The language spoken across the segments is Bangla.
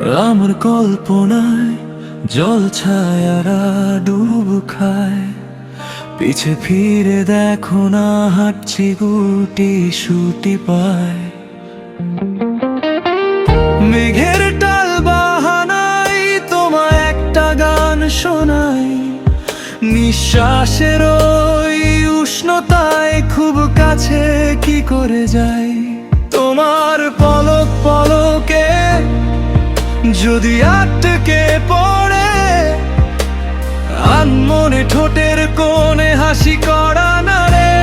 আমার কল্পনায় জল ছায়ারা ডুব খায়। পিছে ফিরে দেখো না, হাঁটছি গুটি সুটি পায়। মেঘের টাল বাহানাই তোমায় একটা গান শোনাই। নিঃশ্বাসের ওই উষ্ণতায় খুব কাছে কি করে যাই। তোমার পলক পলকে যদি আটকে পড়ে, আনমনে ঠোঁটের কোণে হাসি করা না রে।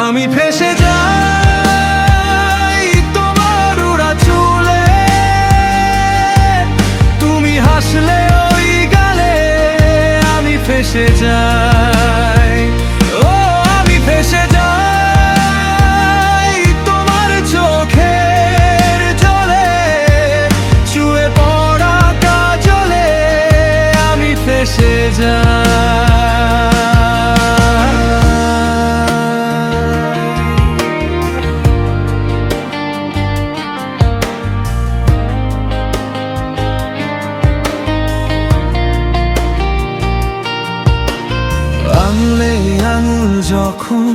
আমি ফেসে যাই তোমার উড়া চুলে, তুমি হাসলে ওই গালে। আমি ফেসে যাই, ও আমি ফেসে যাই তোমার চোখের জলে। চুয়ে পড়া কাজলে আমি ফেসে যাই। আঙুলে আঙুল যখন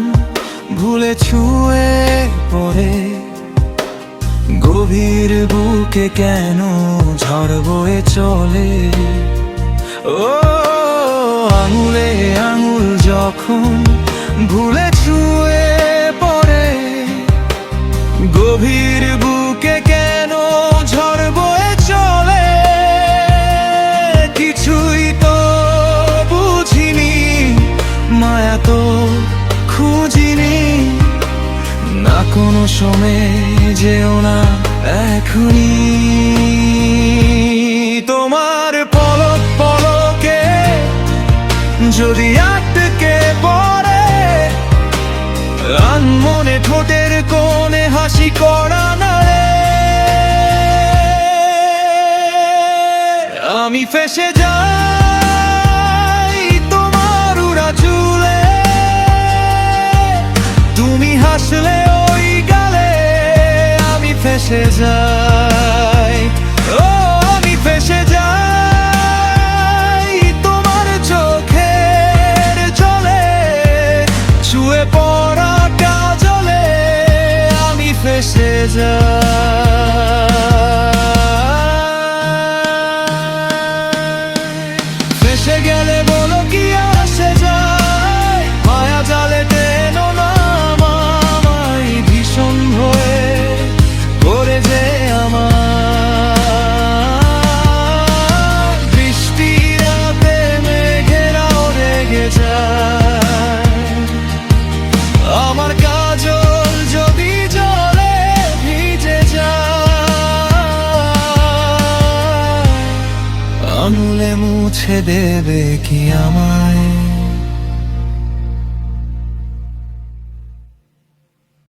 ভুলে ছুঁয়ে পড়ে, গভীর বুকে কেন ঝড় বয়ে চলে। ও আঙুলে আঙুল যখন ভুলে ছুঁয়ে পড়ে, গভীর বুকে কেন ঝড় বয়ে চলে। কিছুই তো বুঝিনি, মায়া তো খুঁজিনি, না কোনো সময় যেও না এখনই। তোমার পলক পলকে যদি আটকে পড়ে, আনমনে ঠোঁটের কোণে হাসি করা না রে। আমি ফেসে যাই তোমার উড়া চুলে, তুমি হাসলে ওই গালে। আমি ফেসে যাই, ও আমি ফেসে যাই তোমার চোখের জলে। ছুঁয়ে পড়া কাজলে আমি ফেসে যাই। ফেসে গেলে বলো কি আসে যায়, মায়া জালে টেনো না আমায়। ভীষণ ভয়ে করে যে আমার, বৃষ্টি রাতে মেঘেরাও রেগে যায়। আমার কাজল যদি জলে ভিজে যায়, আঙুলে মুছে দেবে কি আমায়।